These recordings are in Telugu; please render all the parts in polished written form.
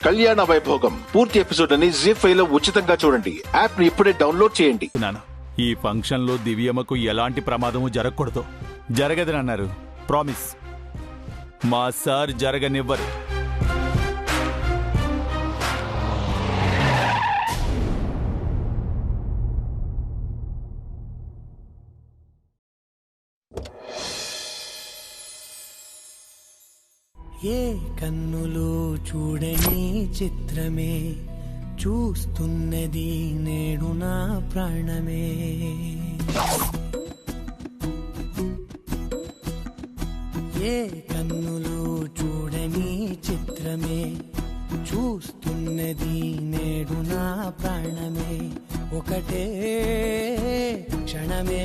కళ్యాణ వైభోగం పూర్తి ఎపిసోడ్ అని జీ5 లో ఉచితంగా చూడండి. యాప్ ని ఇప్పుడే డౌన్లోడ్ చేయండి. ఈ ఫంక్షన్ లో దివ్యమ్మకు ఎలాంటి ప్రమాదము జరగకూడదు. జరగదనన్నారు. ప్రామిస్. మా సార్ జరగనివ్వరు. ఏ కన్నులు చూడని చిత్రమే చూస్తున్నది నేడు నా ప్రాణమే. ఏ కన్నులు చూడని చిత్రమే చూస్తున్నది నేడు నా ప్రాణమే. ఒకటే క్షణమే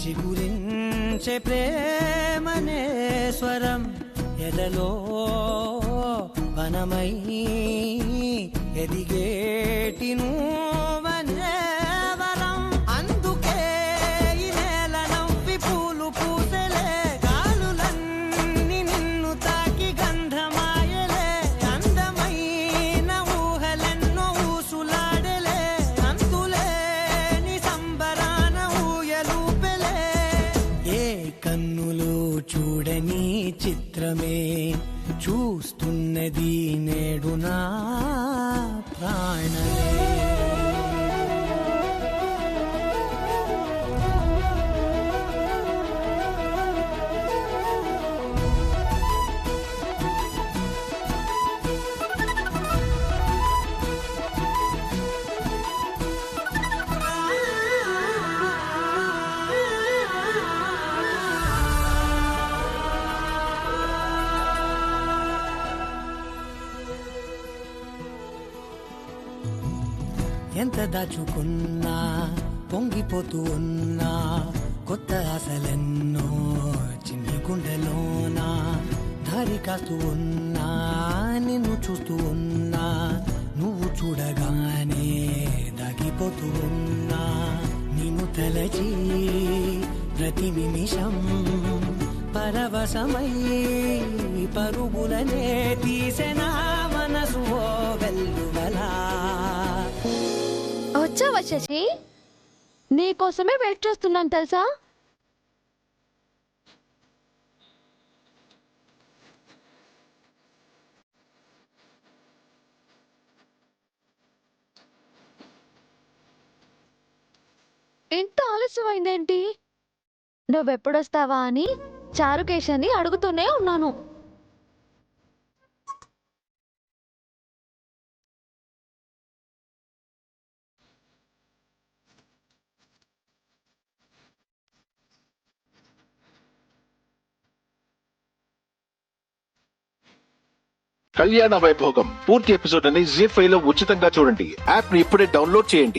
చిగురించే ప్రేమనే స్వరం ఎదలో వనమై ఎదిగేటి నువ్వనే వరం. అందుకే ఈ నేల నవ్వి పూలు పూసలే, గాలులన్నీ నిన్ను తాకి గంధమాయలే. అందమైన ఊహలెన్నో ఊసులాడలే, అంతులేని సంబరాన ఊయలూపెలే. ఏ కన్నులు చూడని చిత్రమే చూస్తున్నది నేడు నా ప్రాణమే. ఎంత దాచుకున్నా పొంగిపోతూ ఉన్నా, కొత్త ఆశలెన్నో చిన్ని గుండెలోనా దారి కాస్తూ ఉన్నా. నిన్ను చూస్తూ ఉన్నా, నువ్వు చూడగానే దాగిపోతూ ఉన్నా. నిన్ను తలచి ప్రతి నిమిషం పరవశమై పరుగులనే తీసెనా మనసు ఓ వెల్లువలా. వచ్చావా శశి? నీకోసమే వెయిట్ చేస్తున్నాను తెలుసా. ఇంత ఆలస్యమైందేంటి? నువ్వెప్పుడొస్తావా అని చారుకేశని అడుగుతూనే ఉన్నాను. కళ్యాణ వైభోగం పూర్తి ఎపిసోడ్ అని జీ5 లో ఉచితంగా చూడండి. యాప్ ని ఇప్పుడే డౌన్లోడ్ చేయండి.